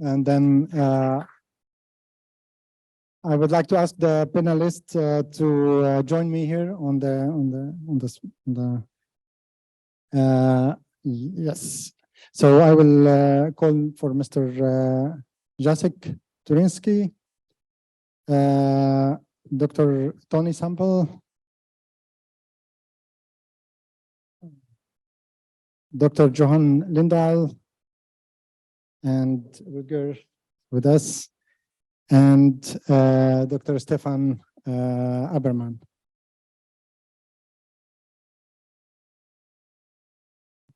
and then I would like to ask the panelists to join me here on the yes. So I will call for Mr. Jacek Turinsky, Dr. Tony Sample, Dr. Johan Lindahl, and Rutger with us, and Dr. Stefan Aberman.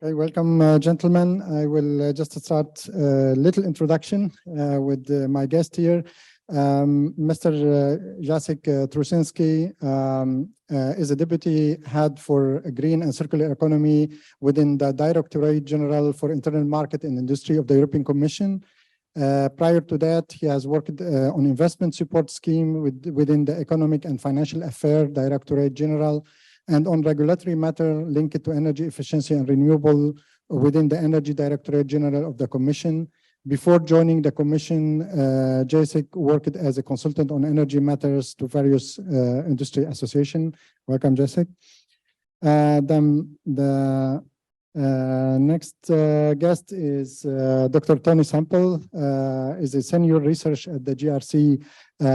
Okay, welcome, gentlemen. I will just start a little introduction with my guest here. Mr. Jacek Trusinski is a deputy head for green and circular economy within the Directorate General for Internal Market and Industry of the European Commission. Prior to that, he has worked on investment support scheme within the Economic and Financial Affairs Directorate General, and on regulatory matter linked to energy efficiency and renewable within the Energy Directorate General of the Commission. Before joining the Commission, Jacek worked as a consultant on energy matters to various industry associations. Welcome, Jacek. Then the next guest is Dr. Tony Sample, is a senior researcher at the GRC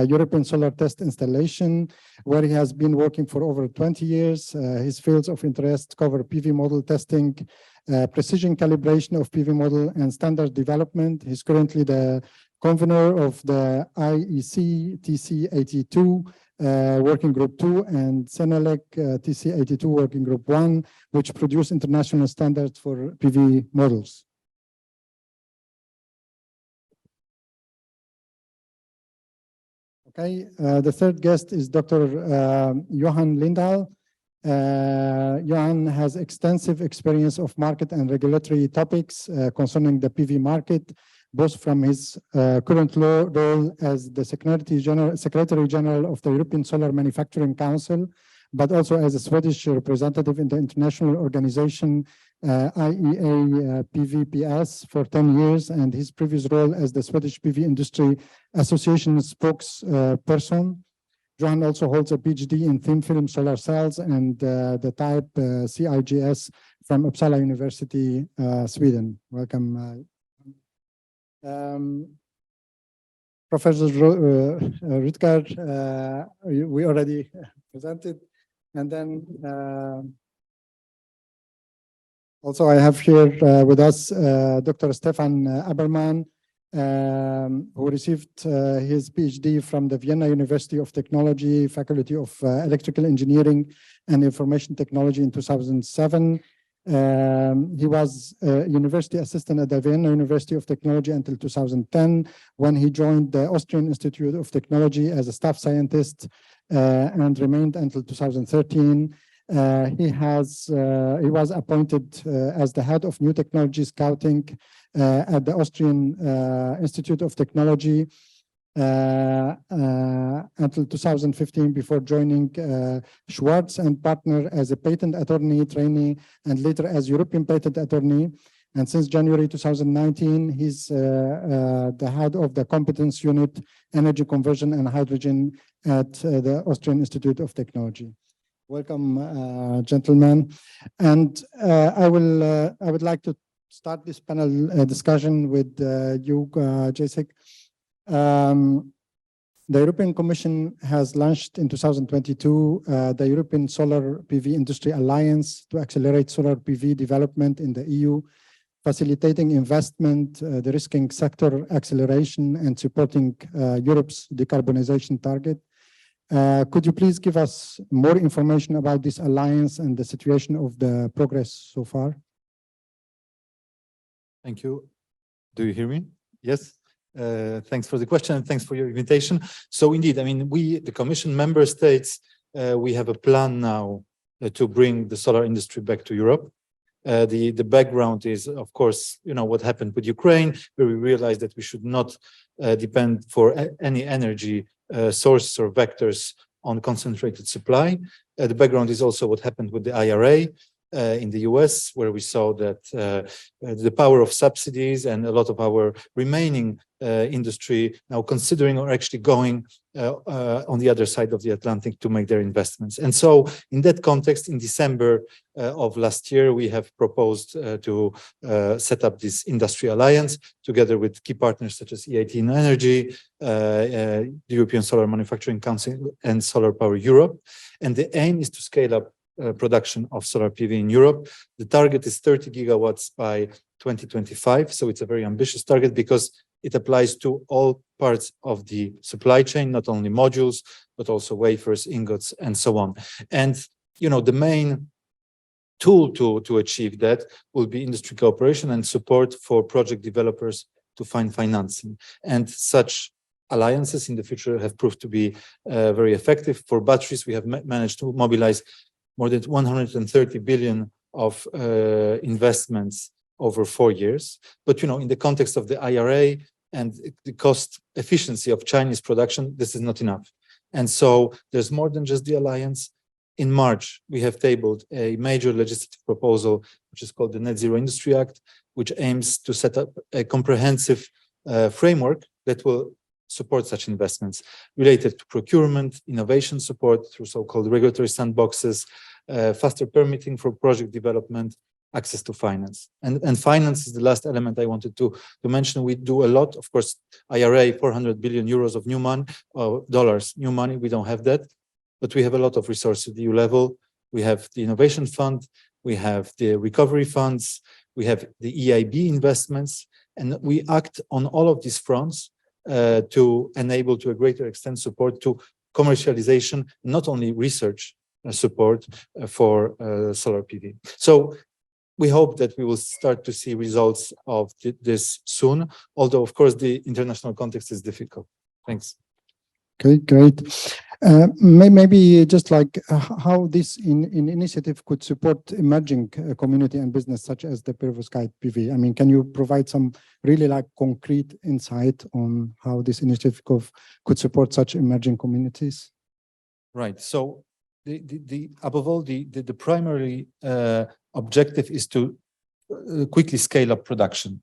European Solar Test Installation, where he has been working for over 20 years. His fields of interest cover PV model testing, precision calibration of PV model, and standard development. He's currently the convener of the IEC TC82 Working Group 2 and Senelec TC82 Working Group 1, which produce international standards for PV models. Okay, the third guest is Dr. Johan Lindahl. Johan has extensive experience of market and regulatory topics concerning the PV market, both from his current role as the Secretary General of the European Solar Manufacturing Council, but also as a Swedish representative in the international organization IEA PVPS for 10 years, and his previous role as the Swedish PV Industry Association spokesperson. Johan also holds a PhD in thin film solar cells and the type CIGS from Uppsala University, Sweden. Welcome. Professor Rutger, we already presented. And then also I have here with us Dr. Stefan Aberman, who received his PhD from the Vienna University of Technology, Faculty of Electrical Engineering and Information Technology in 2007. He was a university assistant at the Vienna University of Technology until 2010, when he joined the Austrian Institute of Technology as a staff scientist and remained until 2013. He was appointed as the head of new technology scouting at the Austrian Institute of Technology until 2015, before joining Schwartz and partner as a patent attorney trainee and later as European patent attorney. And since January 2019, he's the head of the competence unit, energy conversion and hydrogen at the Austrian Institute of Technology. Welcome, gentlemen. And I would like to start this panel discussion with you, Jacek. The European Commission has launched in 2022 the European Solar PV Industry Alliance to accelerate solar PV development in the EU, facilitating investment, de-risking sector acceleration, and supporting Europe's decarbonization target. Could you please give us more information about this alliance and the situation of the progress so far? Thank you. Do you hear me? Yes. Thanks for the question and thanks for your invitation. So indeed, I mean, the Commission member states, we have a plan now to bring the solar industry back to Europe. The background is, of course, you know, what happened with Ukraine, where we realized that we should not depend for any energy sources or vectors on concentrated supply. The background is also what happened with the IRA. in the US, where we saw that the power of subsidies and a lot of our remaining industry now considering or actually going on the other side of the Atlantic to make their investments. And so in that context, in December of last year, we have proposed to set up this industry alliance together with key partners such as E18 Energy, the European Solar Manufacturing Council, and Solar Power Europe. And the aim is to scale up production of solar PV in Europe. The target is 30 gigawatts by 2025. So it's a very ambitious target because it applies to all parts of the supply chain, not only modules, but also wafers, ingots, and so on. And, you know, the main tool to achieve that will be industry cooperation and support for project developers to find financing. And such alliances in the future have proved to be very effective. For batteries, we have managed to mobilize more than 130 billion of investments over 4 years. But, you know, in the context of the IRA and the cost efficiency of Chinese production, this is not enough. And so there's more than just the alliance. In March, we have tabled a major legislative proposal, which is called the Net Zero Industry Act, which aims to set up a comprehensive framework that will support such investments related to procurement, innovation support through so-called regulatory sandboxes, faster permitting for project development, access to finance. And finance is the last element I wanted to mention. We do a lot, of course, IRA, 400 billion euros of new money, dollars, new money, we don't have that, but we have a lot of resources at the EU level. We have the Innovation Fund, we have the recovery funds, we have the EIB investments, and we act on all of these fronts to enable to a greater extent support to commercialization, not only research support for solar PV. So we hope that we will start to see results of this soon, although, of course, the international context is difficult. Thanks. Okay, great. Maybe just like how this initiative could support emerging community and business such as the Perovskite PV. I mean, can you provide some really like concrete insight on how this initiative could support such emerging communities? Right. So above all, the primary objective is to quickly scale up production.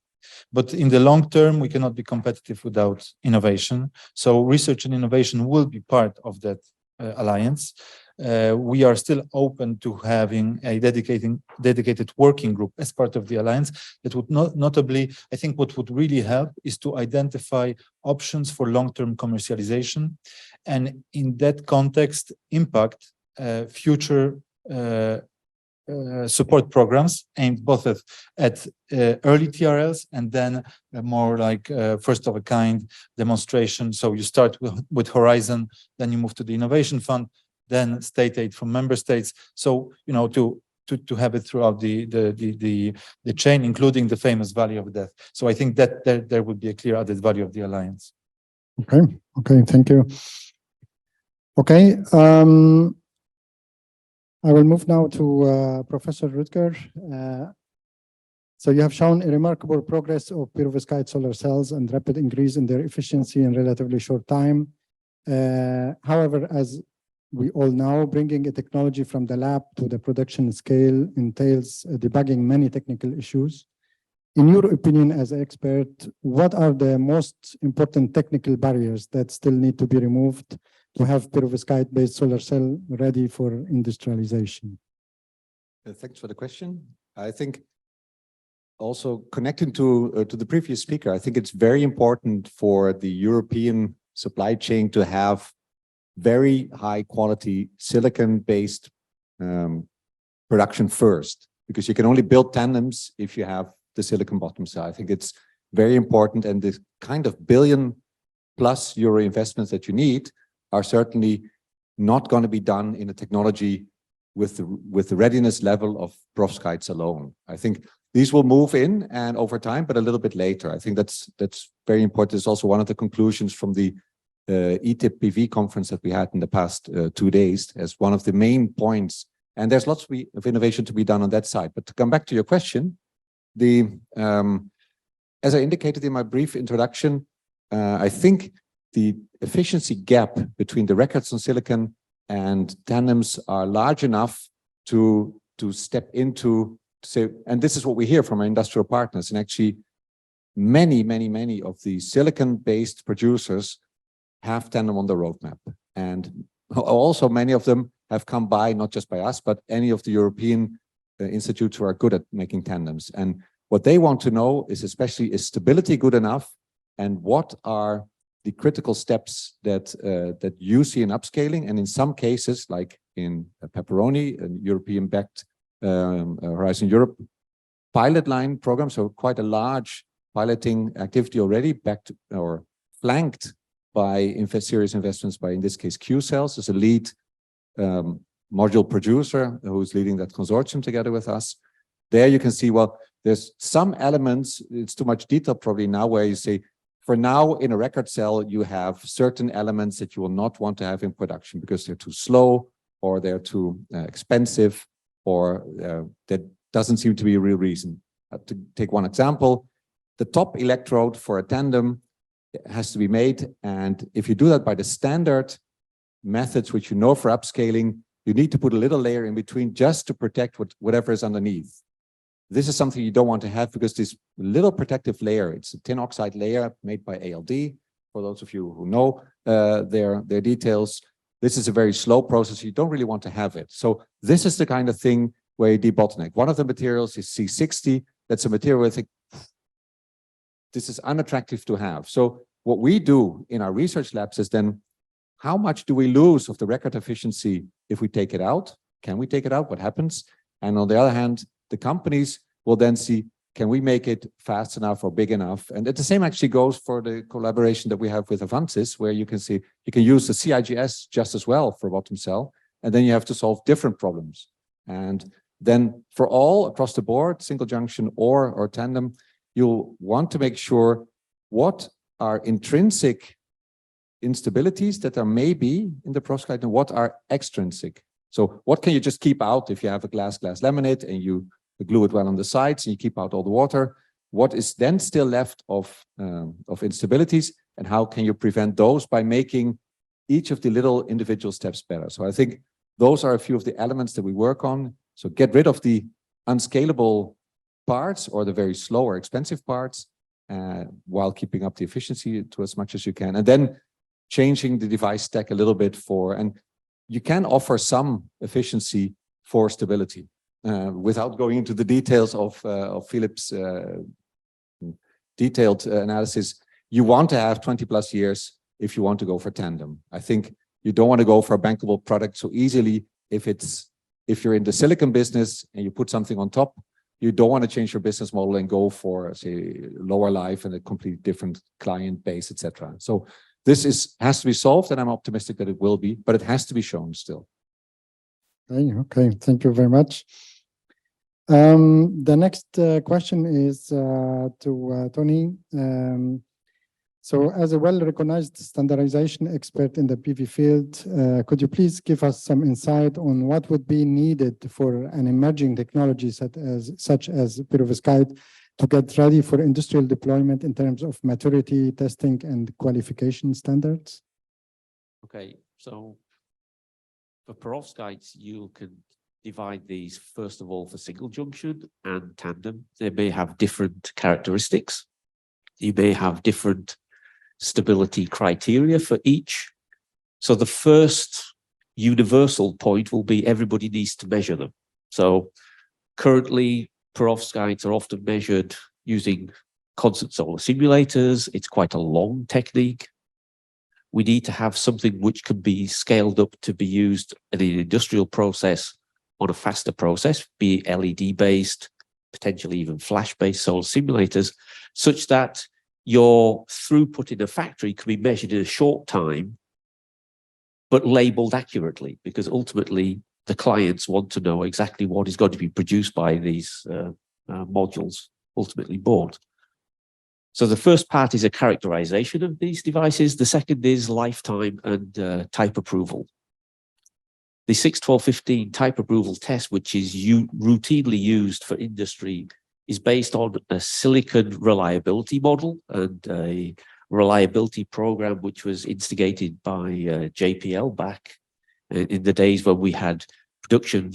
But in the long term, we cannot be competitive without innovation. So research and innovation will be part of that alliance. We are still open to having a dedicated working group as part of the alliance that would notably, I think what would really help is to identify options for long-term commercialization. And in that context, impact future support programs aimed both at early TRLs and then more like first of a kind demonstration. So you start with Horizon, then you move to the Innovation Fund, then state aid from member states. So, you know, to have it throughout the chain, including the famous Valley of Death. So I think that there would be a clear added value of the alliance. Okay, thank you. Okay, I will move now to Professor Rutger. So you have shown a remarkable progress of perovskite solar cells and rapid increase in their efficiency in relatively short time. However, as we all know, bringing a technology from the lab to the production scale entails debugging many technical issues. In your opinion, as an expert, what are the most important technical barriers that still need to be removed to have perovskite-based solar cell ready for industrialization? Thanks for the question. I think also connecting to the previous speaker, I think it's very important for the European supply chain to have very high quality silicon-based production first, because you can only build tandems if you have the silicon bottom. So I think it's very important, and the kind of billion-plus euro investments that you need are certainly not going to be done in a technology with the readiness level of perovskites alone. I think these will move in and over time, but a little bit later. I think that's very important. It's also one of the conclusions from the ETIP PV conference that we had in the past 2 days as one of the main points. And there's lots of innovation to be done on that side. But to come back to your question, as I indicated in my brief introduction, I think the efficiency gap between the records on silicon and tandems are large enough to to step into, say, and this is what we hear from our industrial partners, and actually many of the silicon-based producers have tandem on the roadmap. And also many of them have come by, not just by us, but any of the European institutes who are good at making tandems. And what they want to know is especially, is stability good enough? And what are the critical steps that that you see in upscaling? And in some cases, like in Pepperoni, a European-backed Horizon Europe pilot line program, so quite a large piloting activity already, backed or flanked by serious investments by, in this case, Q-Cells as a lead module producer who's leading that consortium together with us. There you can see, well, there's some elements, it's too much detail probably now, where you say, for now in a record cell, you have certain elements that you will not want to have in production because they're too slow, or they're too expensive, or that doesn't seem to be a real reason. To take one example, the top electrode for a tandem has to be made, and if you do that by the standard methods, which you know for upscaling, you need to put a little layer in between just to protect whatever is underneath. This is something you don't want to have, because this little protective layer, it's a tin oxide layer made by ALD, for those of you who know their details. This is a very slow process. You don't really want to have it. So this is the kind of thing where you debottleneck. One of the materials is C60. That's a material I think this is unattractive to have. So what we do in our research labs is then, how much do we lose of the record efficiency if we take it out? Can we take it out? What happens? And on the other hand, the companies will then see, can we make it fast enough or big enough? And the same actually goes for the collaboration that we have with Avantis, where you can see, you can use the CIGS just as well for bottom cell, and then you have to solve different problems. And then for all across the board, single junction or tandem, you'll want to make sure what are intrinsic instabilities that are maybe in the perovskite and what are extrinsic. So what can you just keep out if you have a glass laminate and you glue it well on the sides and you keep out all the water? What is then still left of instabilities, and how can you prevent those by making each of the little individual steps better? So I think those are a few of the elements that we work on. So get rid of the unscalable parts or the very slow or expensive parts while keeping up the efficiency to as much as you can. And then changing the device stack a little bit and you can offer some efficiency for stability without going into the details of Philip's detailed analysis. You want to have 20+ years if you want to go for tandem. I think you don't want to go for a bankable product so easily. If you're in the silicon business and you put something on top, you don't want to change your business model and go for, say, lower life and a completely different client base, etc. So this has to be solved, and I'm optimistic that it will be, but it has to be shown still. Okay, thank you very much. The next question is to Tony. So as a well-recognized standardization expert in the PV field, could you please give us some insight on what would be needed for an emerging technology such as perovskite to get ready for industrial deployment in terms of maturity, testing, and qualification standards? Okay, so for perovskites, you can divide these, first of all, for single junction and tandem. They may have different characteristics. You may have different stability criteria for each. So the first universal point will be everybody needs to measure them. So currently, perovskites are often measured using constant solar simulators. It's quite a long technique. We need to have something which can be scaled up to be used in an industrial process on a faster process, be it LED-based, potentially even flash-based solar simulators, such that your throughput in a factory can be measured in a short time, but labeled accurately, because ultimately the clients want to know exactly what is going to be produced by these modules ultimately bought. So the first part is a characterization of these devices. The second is lifetime and type approval. The 61215 type approval test, which is routinely used for industry, is based on a silicon reliability model and a reliability program which was instigated by JPL back in the days when we had production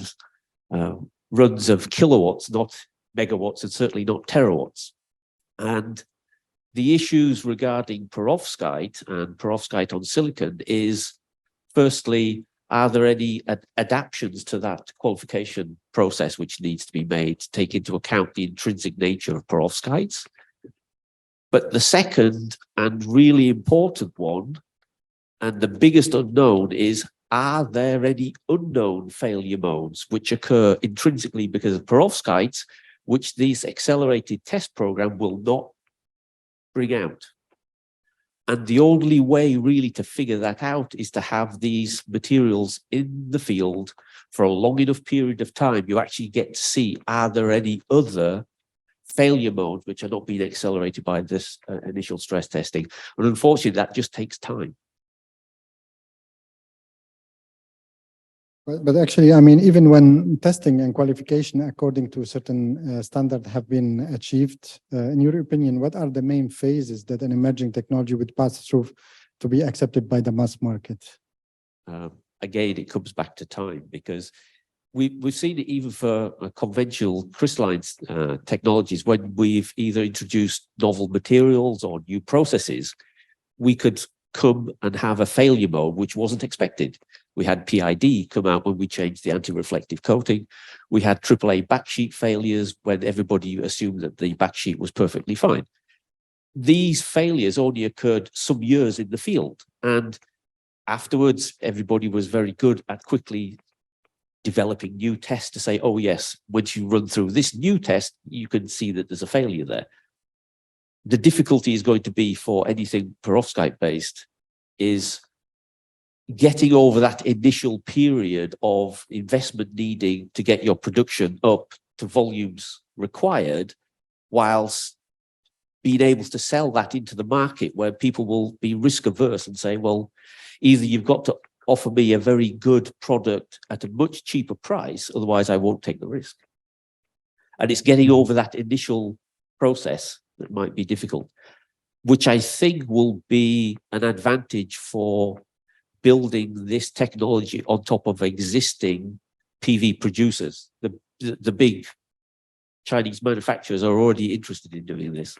runs of kilowatts, not megawatts, and certainly not terawatts. And the issues regarding perovskite and perovskite on silicon is, firstly, are there any adaptations to that qualification process which needs to be made to take into account the intrinsic nature of perovskites? But the second and really important one, and the biggest unknown, is are there any unknown failure modes which occur intrinsically because of perovskites, which this accelerated test program will not bring out? And the only way really to figure that out is to have these materials in the field for a long enough period of time. You actually get to see, are there any other failure modes which are not being accelerated by this initial stress testing? And unfortunately, that just takes time. But actually, I mean, even when testing and qualification according to certain standard have been achieved, in your opinion, what are the main phases that an emerging technology would pass through to be accepted by the mass market? Again, it comes back to time, because we've seen it even for conventional crystalline technologies. When we've either introduced novel materials or new processes, we could come and have a failure mode which wasn't expected. We had PID come out when we changed the anti-reflective coating. We had AAA backsheet failures when everybody assumed that the backsheet was perfectly fine. These failures only occurred some years in the field, and afterwards everybody was very good at quickly developing new tests to say, oh yes, once you run through this new test, you can see that there's a failure there. The difficulty is going to be for anything perovskite-based is getting over that initial period of investment needing to get your production up to volumes required, whilst being able to sell that into the market where people will be risk averse and say, well, either you've got to offer me a very good product at a much cheaper price, otherwise I won't take the risk. And it's getting over that initial process that might be difficult, which I think will be an advantage for building this technology on top of existing PV producers. The big Chinese manufacturers are already interested in doing this.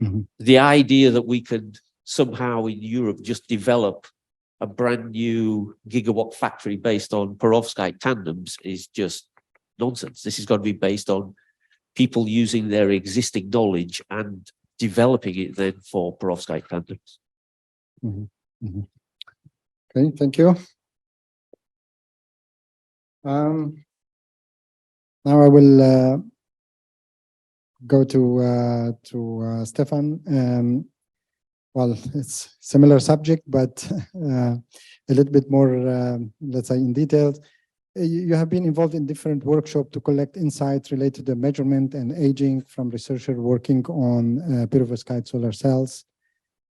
Mm-hmm. The idea that we could somehow in Europe just develop a brand new gigawatt factory based on perovskite tandems is just nonsense. This is going to be based on people using their existing knowledge and developing it then for perovskite tandems. Mm-hmm. Mm-hmm. Okay, thank you. Now I will go to Stefan. Well, it's similar subject, but a little bit more, let's say, in detail. You have been involved in different workshops to collect insights related to measurement and aging from researchers working on perovskite solar cells.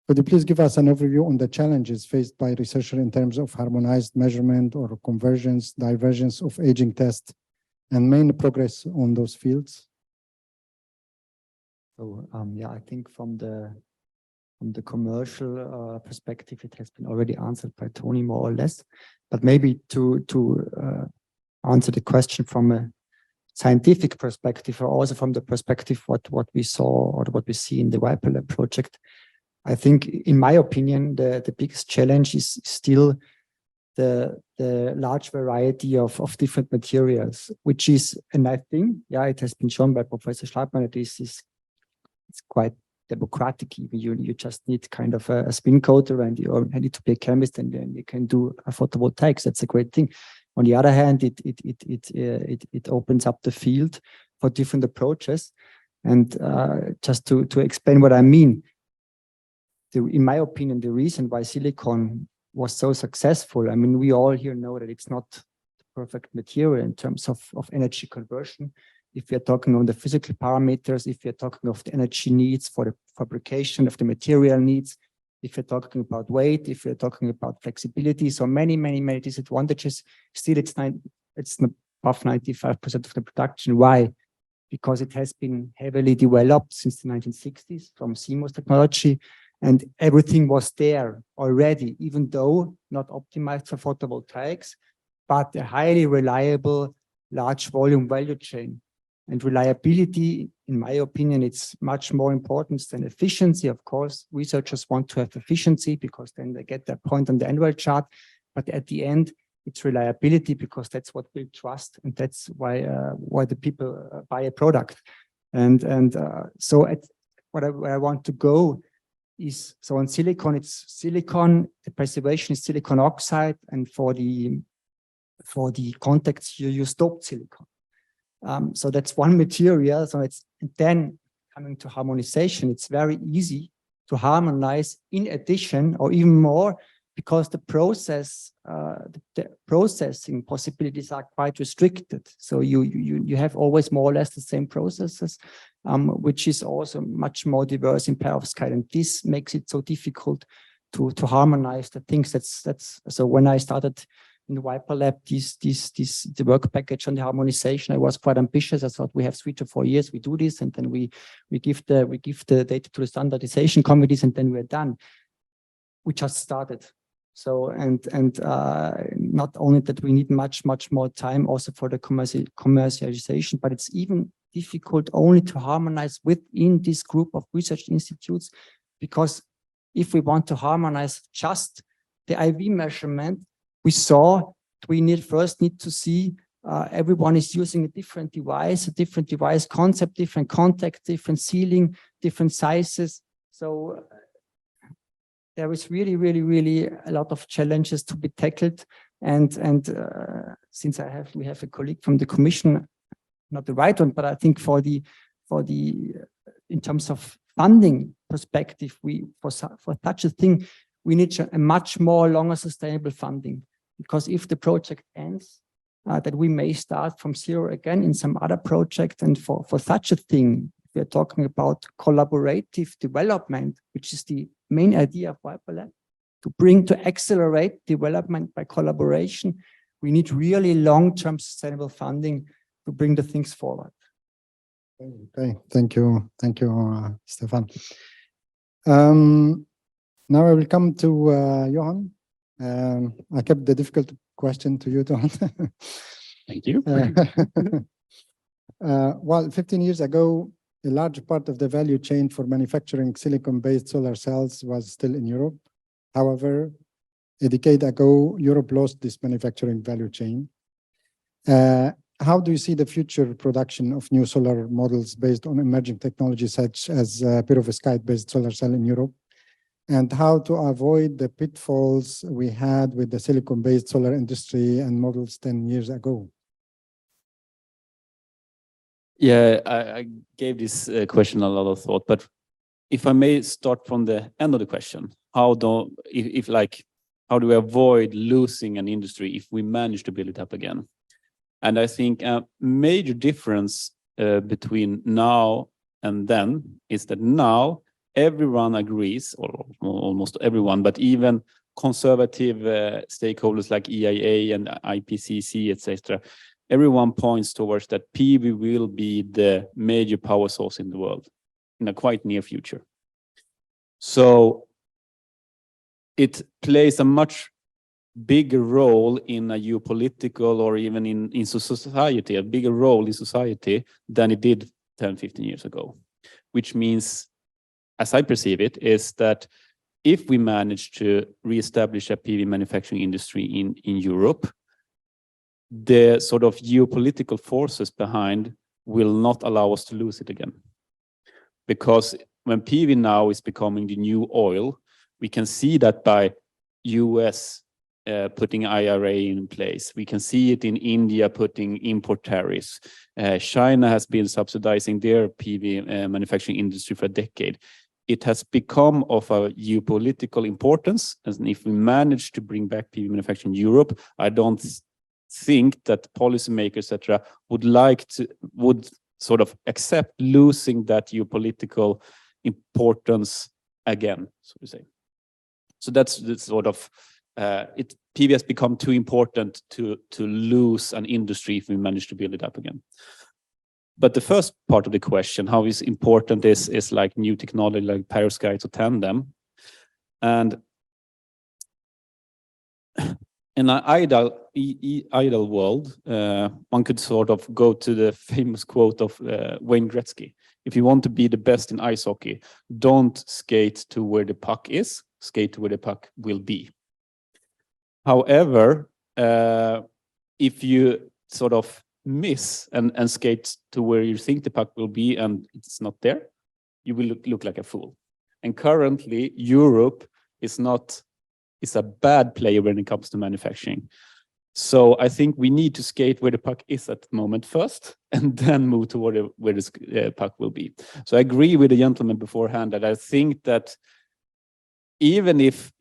Could you please give us an overview on the challenges faced by researchers in terms of harmonized measurement or convergence, divergence of aging tests, and main progress on those fields? So yeah, I think from the commercial perspective, it has been already answered by Tony more or less. But maybe to answer the question from a scientific perspective, or also from the perspective what we saw or what we see in the Viperlab project, I think, in my opinion, the biggest challenge is still the large variety of different materials, which is a nice thing. Yeah, it has been shown by Professor Schleitmann that it's quite democratic. Even you just need kind of a spin coater, and you need to be a chemist, and then you can do a photovoltaics. That's a great thing. On the other hand, it opens up the field for different approaches. And just to explain what I mean, in my opinion, the reason why silicon was so successful, I mean, we all here know that it's not the perfect material in terms of energy conversion. If we're talking on the physical parameters, if we're talking of the energy needs for the fabrication of the material needs, if you're talking about weight, if you're talking about flexibility, so many disadvantages, still it's above 95% of the production. Why? Because it has been heavily developed since the 1960s from CMOS technology, and everything was there already, even though not optimized for photovoltaics, but a highly reliable large volume value chain. And reliability, in my opinion, it's much more important than efficiency. Of course, researchers want to have efficiency because then they get their point on the annual chart. But at the end, it's reliability because that's what we trust, and that's why the people buy a product. So where I want to go is, so on silicon, it's silicon. The preservation is silicon oxide, and for the contacts you use doped silicon. So that's one material. So it's, and then coming to harmonization, it's very easy to harmonize in addition or even more, because the processing possibilities are quite restricted. So you have always more or less the same processes, which is also much more diverse in perovskite, and this makes it so difficult to harmonize the things. That's so when I started in the Viperlab, the work package on the harmonization, I was quite ambitious. I thought we have 3 to 4 years, we do this, and then we give the data to the standardization committees, and then we're done. We just started. So and not only that, we need much more time also for the commercialization, but it's even difficult only to harmonize within this group of research institutes, because if we want to harmonize just the IV measurement, we saw we first need to see everyone is using a different device concept, different contact, different sealing, different sizes. So there is really a lot of challenges to be tackled. And since we have a colleague from the Commission, not the right one, but I think for the in terms of funding perspective, for such a thing, we need a much more longer sustainable funding. Because if the project ends, that we may start from zero again in some other project. And for such a thing, we are talking about collaborative development, which is the main idea of Viperlab, to accelerate development by collaboration. We need really long-term sustainable funding to bring the things forward. Okay, thank you, Stefan. Now I will come to Johan. I kept the difficult question to you, Johan. Thank you. Well, 15 years ago, a large part of the value chain for manufacturing silicon-based solar cells was still in Europe. However, a decade ago, Europe lost this manufacturing value chain. How do you see the future production of new solar models based on emerging technologies such as Perovskite-based solar cell in Europe? And how to avoid the pitfalls we had with the silicon-based solar industry and models 10 years ago? Yeah, I gave this question a lot of thought, but if I may start from the end of the question, how do we avoid losing an industry if we manage to build it up again? And I think a major difference between now and then is that now everyone agrees, or almost everyone, but even conservative stakeholders like EIA and IPCC, etc., everyone points towards that PV will be the major power source in the world in a quite near future. So it plays a much bigger role in a geopolitical or even in society, a bigger role in society than it did 10, 15 years ago, which means, as I perceive it, is that if we manage to reestablish a PV manufacturing industry in Europe, the sort of geopolitical forces behind will not allow us to lose it again. Because when PV now is becoming the new oil, we can see that by US putting IRA in place. We can see it in India putting import tariffs. China has been subsidizing their PV manufacturing industry for a decade. It has become of a geopolitical importance. And if we manage to bring back PV manufacturing in Europe, I don't think that policymakers, etc., would sort of accept losing that geopolitical importance again, so to say. So that's the sort of PV has become too important to lose an industry if we manage to build it up again. But the first part of the question, how is important is like new technology like perovskite or tandem. And in an ideal world, one could sort of go to the famous quote of Wayne Gretzky. If you want to be the best in ice hockey, don't skate to where the puck is, skate to where the puck will be. However, if you sort of miss and skate to where you think the puck will be and it's not there, you will look like a fool. And currently, Europe is a bad player when it comes to manufacturing. So I think we need to skate where the puck is at the moment first, and then move toward where the puck will be. So I agree with the gentleman beforehand that I think that even if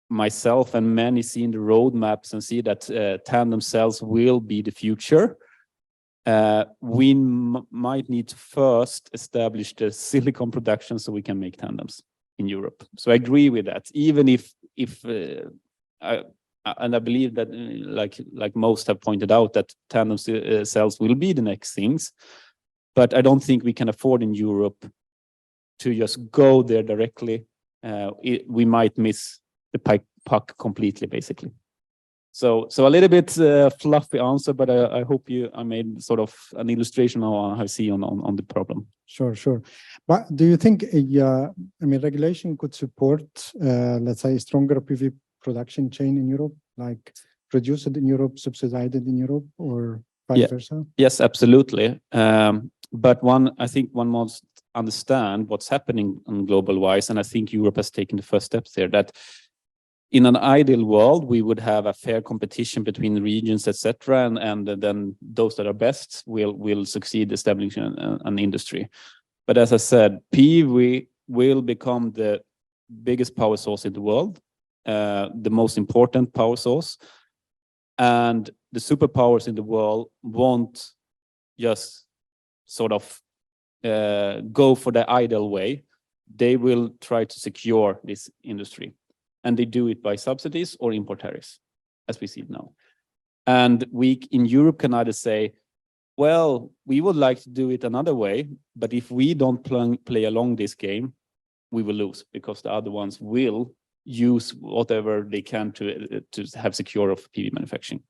myself and many see in the roadmaps and see that tandem cells will be the future, we might need to first establish the silicon production so we can make tandems in Europe. So I agree with that. Even if I believe that, like most have pointed out, that tandem cells will be the next things, but I don't think we can afford in Europe to just go there directly. We might miss the puck completely, basically. So a little bit fluffy answer, but I hope I made sort of an illustration on how I see on the problem. Sure. But do you think regulation could support, let's say, a stronger PV production chain in Europe, like produce it in Europe, subsidize it in Europe, or vice versa? Yes, absolutely. But I think one must understand what's happening on global wise, and I think Europe has taken the first steps there. That in an ideal world, we would have a fair competition between the regions, etc., and then those that are best will succeed establishing an industry. But as I said, PV will become the biggest power source in the world, the most important power source, and the superpowers in the world won't just sort of go for the ideal way. They will try to secure this industry. And they do it by subsidies or import tariffs, as we see it now. And we in Europe can either say, well, we would like to do it another way, but if we don't play along this game, we will lose, because the other ones will use whatever they can to have secure of PV manufacturing.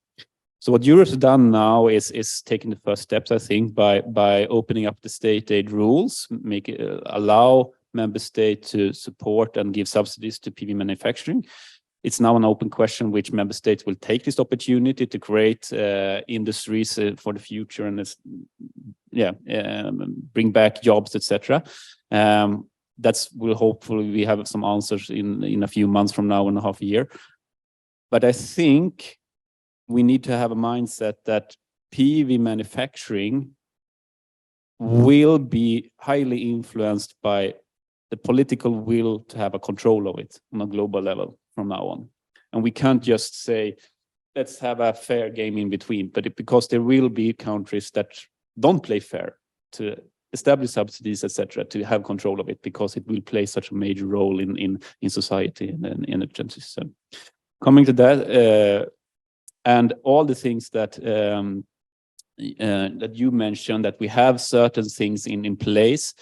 So what Europe has done now is taking the first steps, I think, by opening up the state aid rules, allow member state to support and give subsidies to PV manufacturing. It's now an open question which member states will take this opportunity to create industries for the future and bring back jobs, etc. Will hopefully we have some answers in a few months from now and a half a year. But I think we need to have a mindset that PV manufacturing will be highly influenced by the political will to have a control of it on a global level from now on. And we can't just say, let's have a fair game in between, because there will be countries that don't play fair to establish subsidies, etc., to have control of it, because it will play such a major role in society and in the energy system. Coming to that, and all the things that you mentioned, that we have certain things in place.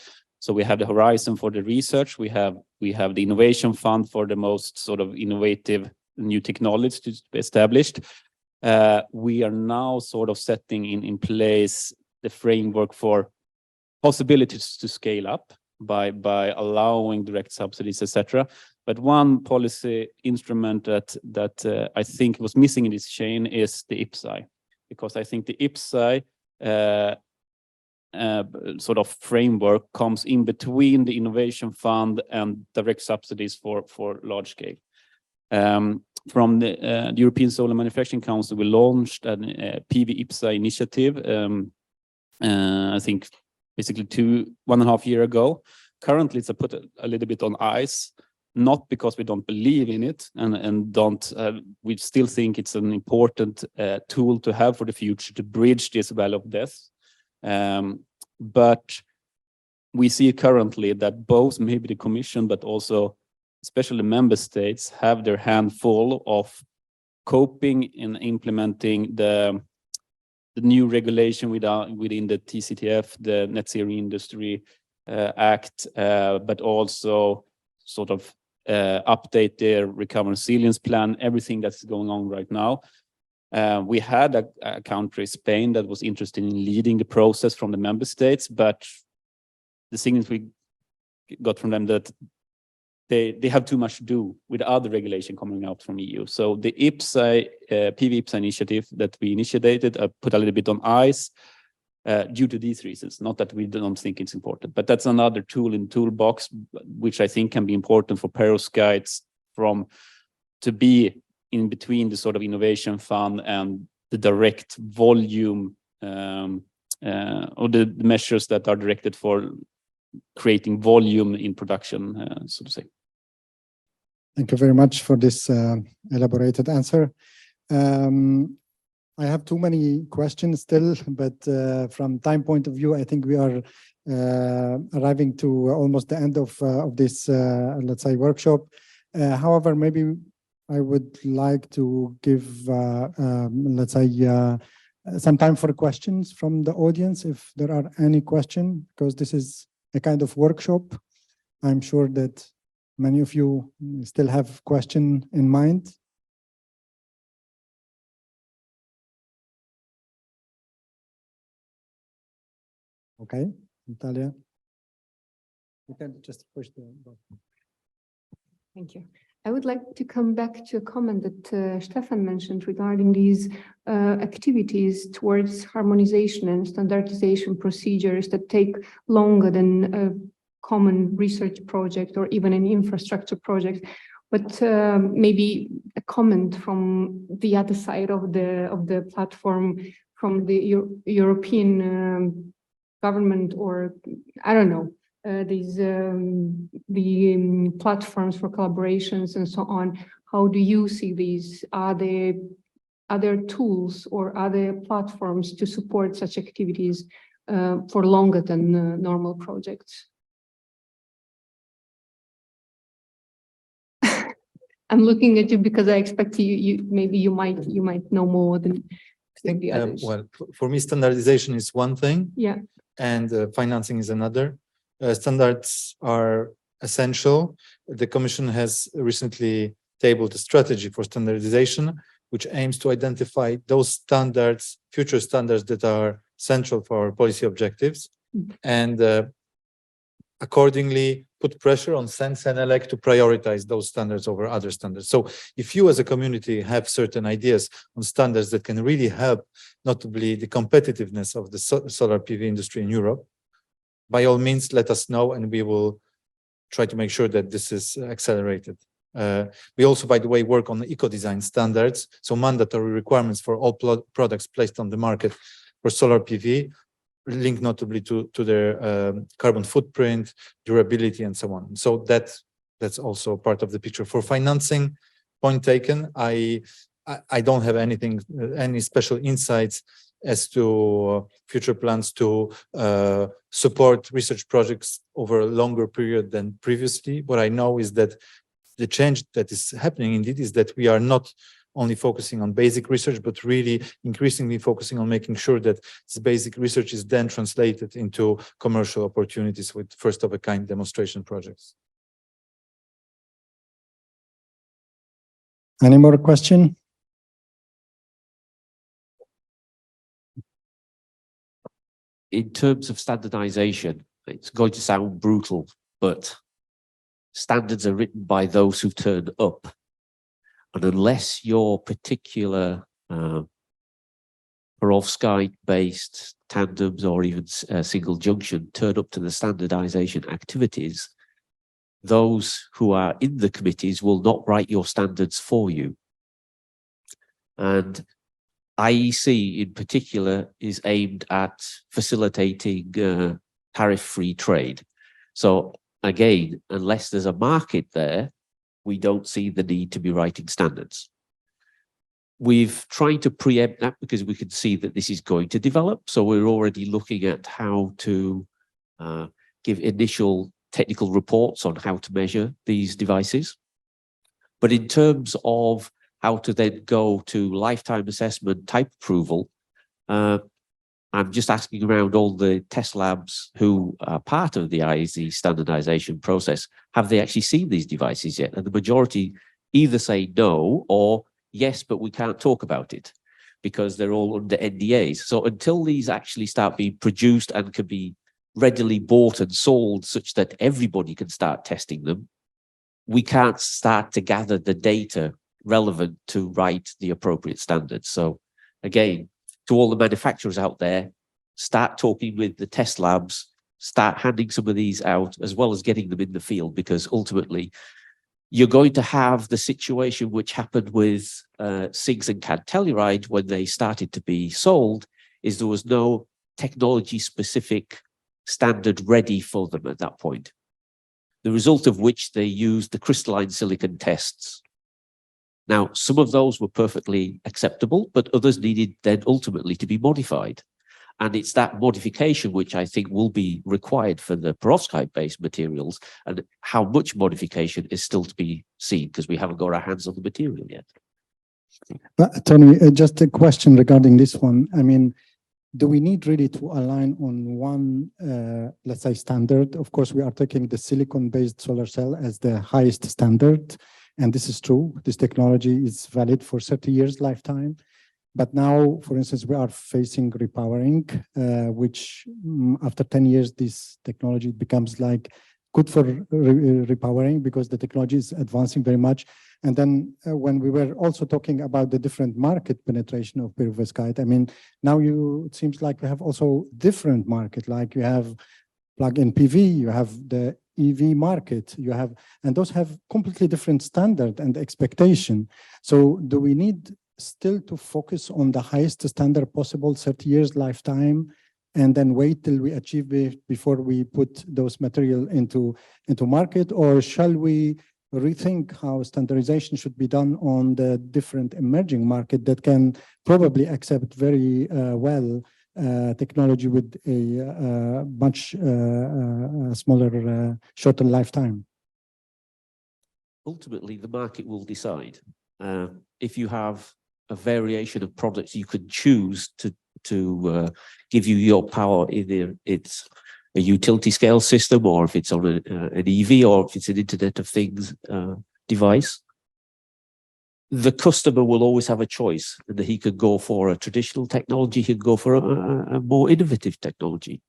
So we have the horizon for the research. We have the innovation fund for the most sort of innovative new technologies to be established. We are now sort of setting in place the framework for possibilities to scale up by allowing direct subsidies, etc. But one policy instrument that I think was missing in this chain is the IPCEI, because I think the IPCEI sort of framework comes in between the innovation fund and direct subsidies for large scale. From the European Solar Manufacturing Council, we launched an PV IPCEI initiative, I think basically 1.5 years ago. Currently, it's put a little bit on ice, not because we don't believe in it and we still think it's an important tool to have for the future to bridge this valley of death. But we see currently that both maybe the Commission, but also especially member states, have their hand full of coping in implementing the new regulation within the TCTF, the Net Zero Industry Act, but also sort of update their recovery resilience plan, everything that's going on right now. We had a country, Spain, that was interested in leading the process from the member states, but the signals we got from them that they have too much to do with other regulation coming out from EU. So the IPSA, PV IPSA initiative that we initiated, put a little bit on ice due to these reasons. Not that we don't think it's important, but that's another tool in toolbox, which I think can be important for perovskites to be in between the sort of innovation fund and the direct volume or the measures that are directed for creating volume in production, so to say. Thank you very much for this elaborated answer. I have too many questions still, but from time point of view, I think we are arriving to almost the end of this, let's say, workshop. However, maybe I would like to give, let's say, some time for questions from the audience, if there are any questions, because this is a kind of workshop. I'm sure that many of you still have question in mind. Okay, Natalia. You can just push the button. Thank you. I would like to come back to a comment that Stefan mentioned regarding these activities towards harmonization and standardization procedures that take longer than a common research project or even an infrastructure project. But maybe a comment from the other side of the platform, from the European government, or I don't know, the platforms for collaborations and so on. How do you see these? Are there tools or other platforms to support such activities for longer than normal projects? I'm looking at you because I expect you maybe you might know more than the others. Well, for me, standardization is one thing. Yeah. And financing is another. Standards are essential. The Commission has recently tabled a strategy for standardization, which aims to identify those standards, future standards that are central for our policy objectives, and accordingly put pressure on SENS and ELEC to prioritize those standards over other standards. So if you as a community have certain ideas on standards that can really help, notably the competitiveness of the solar PV industry in Europe, by all means, let us know, and we will try to make sure that this is accelerated. We also, by the way, work on the eco-design standards, so mandatory requirements for all products placed on the market for solar PV, linked notably to their carbon footprint, durability, and so on. So that's also part of the picture. For financing, point taken, I don't have any special insights as to future plans to support research projects over a longer period than previously. What I know is that the change that is happening indeed is that we are not only focusing on basic research, but really increasingly focusing on making sure that this basic research is then translated into commercial opportunities with first-of-a-kind demonstration projects. Any more question? In terms of standardization, it's going to sound brutal, but standards are written by those who've turned up. And unless your particular Perovskite-based tandems or even single junction turn up to the standardization activities, those who are in the committees will not write your standards for you. And IEC in particular is aimed at facilitating tariff-free trade. So again, unless there's a market there, we don't see the need to be writing standards. We've tried to preempt that because we can see that this is going to develop. So we're already looking at how to give initial technical reports on how to measure these devices. But in terms of how to then go to lifetime assessment type approval, I'm just asking around all the test labs who are part of the IEC standardization process, have they actually seen these devices yet? And the majority either say no or yes, but we can't talk about it because they're all under NDAs. So until these actually start being produced and can be readily bought and sold such that everybody can start testing them, we can't start to gather the data relevant to write the appropriate standards. So again, to all the manufacturers out there, start talking with the test labs, start handing some of these out, as well as getting them in the field, because ultimately you're going to have the situation which happened with CIGS and cadmium telluride when they started to be sold, is there was no technology-specific standard ready for them at that point. The result of which they used the crystalline silicon tests. Now, some of those were perfectly acceptable, but others needed then ultimately to be modified. And it's that modification which I think will be required for the perovskite-based materials, and how much modification is still to be seen because we haven't got our hands on the material yet. But Tony, just a question regarding this one. I mean, do we need really to align on one, let's say, standard? Of course, we are taking the silicon-based solar cell as the highest standard. And this is true. This technology is valid for 30 years lifetime. But now, for instance, we are facing repowering, which after 10 years, this technology becomes like good for repowering because the technology is advancing very much. And then when we were also talking about the different market penetration of perovskite, I mean, now it seems like we have also different market, like you have plug-in PV, you have the EV market, and those have completely different standard and expectation. So do we need still to focus on the highest standard possible, 30 years lifetime, and then wait till we achieve it before we put those material into market? Or shall we rethink how standardization should be done on the different emerging market that can probably accept very well technology with a much smaller, shorter lifetime? Ultimately, the market will decide. If you have a variation of products, you could choose to give you your power, either it's a utility scale system, or if it's on an EV, or if it's an Internet of Things device. The customer will always have a choice, and that he could go for a traditional technology, he could go for a more innovative technology,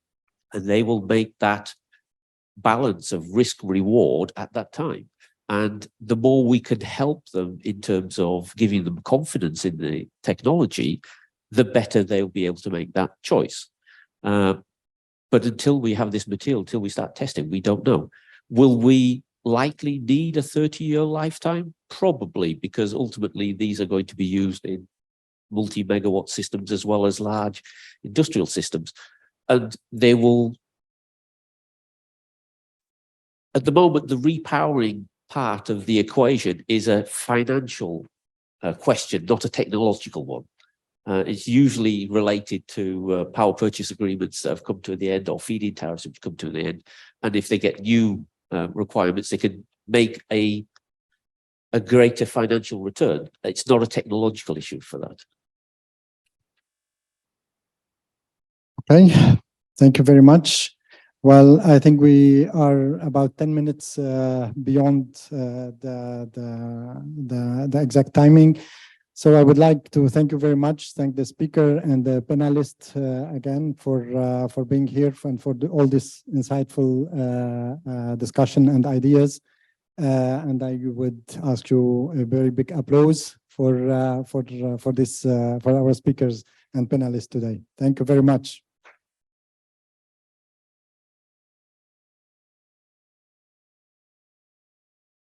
and they will make that balance of risk reward at that time. And the more we can help them in terms of giving them confidence in the technology, the better they'll be able to make that choice. But until we have this material, until we start testing, we don't know. Will we likely need a 30-year lifetime? Probably, because ultimately these are going to be used in multi-megawatt systems as well as large industrial systems. And they will, at the moment, the repowering part of the equation is a financial question, not a technological one. It's usually related to power purchase agreements that have come to the end, or feed-in tariffs which come to the end. And if they get new requirements, they can make a greater financial return. It's not a technological issue for that. Okay, thank you very much. Well, I think we are about 10 minutes beyond the exact timing. So I would like to thank you very much. Thank the speaker and the panelists again for being here and for all this insightful discussion and ideas. And I would ask you a very big applause for our speakers and panelists today. Thank you very much.